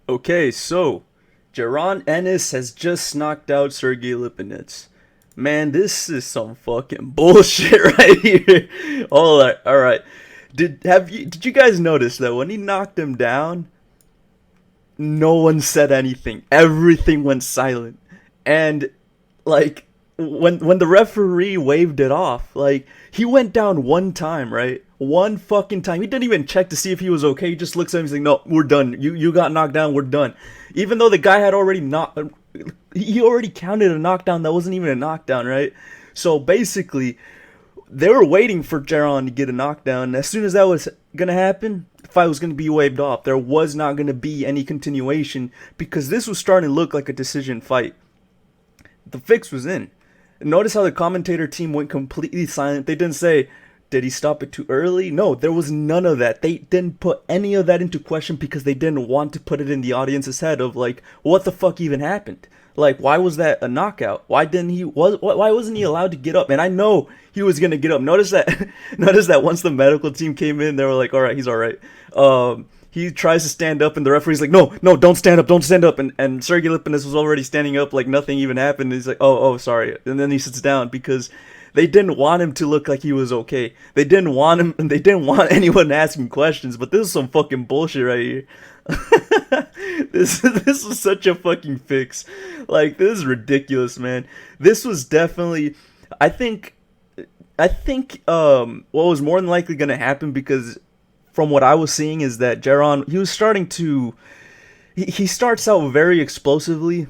Okay, so Ennis has just knocked out Sergey Lipinets. Man, this is some fucking bullshit right here. All right. Did you guys notice that when he knocked him down, no one said anything. Everything went silent. And like when the referee waved it off, like he went down one time, right? One fucking time. He didn't even check to see if he was okay. He just looks at him. He's like, "No, we're done. You got knocked down. We're done." Even though the guy had already knocked, he already counted a knockdown that wasn't even a knockdown, right? So basically, they were waiting for Jaron to get a knockdown. As soon as that was gonna happen, the fight was gonna be waved off. There was not gonna be any continuation because this was starting to look like a decision fight. The fix was in. Notice how the commentator team went completely silent. They didn't say, did he stop it too early? No, there was none of that. They didn't put any of that into question because they didn't want to put it in the audience's head of like, what the fuck even happened? Like, why was that a knockout? Why wasn't he allowed to get up? And I know he was gonna get up. Notice that notice that once the medical team came in, they were like, all right, he's all right. He tries to stand up, and the referee's like, no, no, don't stand up, don't stand up. And Sergey Lipinets was already standing up, like nothing even happened. And he's like, oh, sorry. And then he sits down because they didn't want him to look like he was okay. They didn't want him, and they didn't want anyone asking questions. But this is some fucking bullshit right here. This was such a fucking fix. Like, this is ridiculous, man. This was definitely, I think, what was more than likely gonna happen because from what I was seeing is that Jaron, he was starting to he starts out very explosively,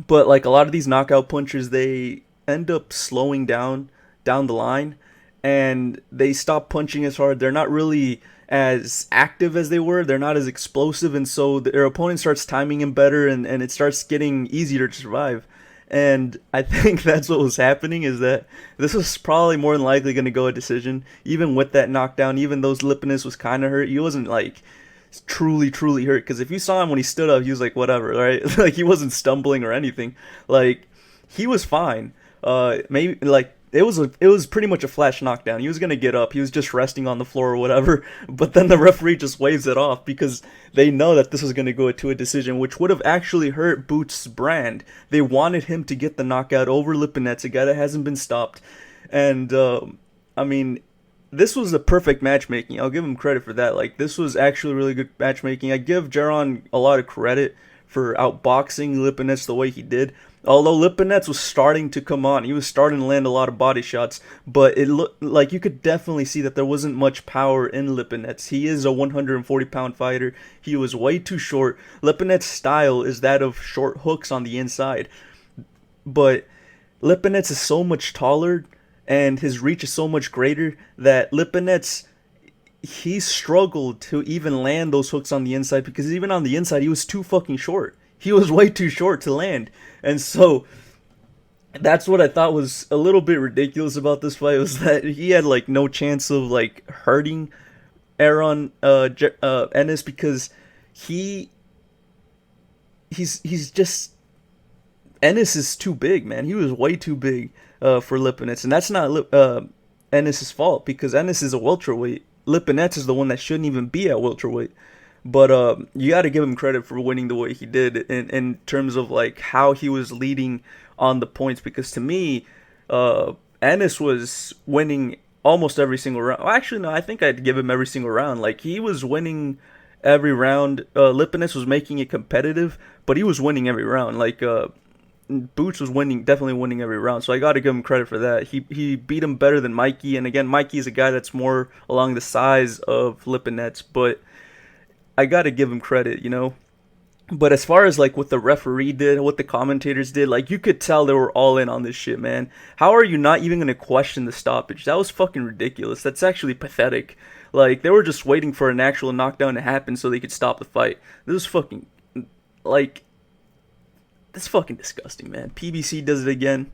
but like a lot of these knockout punchers, they end up slowing down the line, and they stop punching as hard. They're not really as active as they were. They're not as explosive, and so their opponent starts timing him better, and it starts getting easier to survive. And I think that's what was happening is that this was probably more than likely going to go a decision, even with that knockdown. Even though Lipinus was kind of hurt, he wasn't like truly hurt. Because if you saw him when he stood up, he was like whatever, right? Like he wasn't stumbling or anything. Like he was fine. Maybe like it was pretty much a flash knockdown. He was gonna get up. He was just resting on the floor or whatever. But then the referee just waves it off because they know that this was gonna go to a decision, which would have actually hurt Boots' brand. They wanted him to get the knockout over Lipinets, a guy that hasn't been stopped. And I mean, this was a perfect matchmaking. I'll give him credit for that. Like this was actually really good matchmaking. I give Jaron a lot of credit for outboxing Lipinets the way he did. Although Lipinets was starting to come on, he was starting to land a lot of body shots, but it looked like you could definitely see that there wasn't much power in Lipinets. He is a 140-pound fighter. He was way too short. Lipinets' style is that of short hooks on the inside, but Lipinets is so much taller and his reach is so much greater that Lipinets, he struggled to even land those hooks on the inside because even on the inside he was too fucking short. He was way too short to land. And so that's what I thought was a little bit ridiculous about this fight was that he had like no chance of like hurting Aaron Ennis because he he's just Ennis is too big, man. He was way too big for Lipinets, and that's not Ennis's fault because Ennis is a welterweight. Lipinets is the one that shouldn't even be at welterweight. But you got to give him credit for winning the way he did in terms of like how he was leading on the points. Because to me, Ennis was winning almost every single round. Well, actually, no, I think I'd give him every single round. Like he was winning every round. Lipinus was making it competitive, but he was winning every round. Like Boots was definitely winning every round. So I got to give him credit for that. He beat him better than Mikey. And again, Mikey is a guy that's more along the size of Lipinets, but I gotta give him credit, you know. But as far as like what the referee did, what the commentators did, like you could tell they were all in on this shit, man. How are you not even gonna question the stoppage? That was fucking ridiculous. That's actually pathetic. Like they were just waiting for an actual knockdown to happen so they could stop the fight. This was fucking like that's fucking disgusting, man. PBC does it again.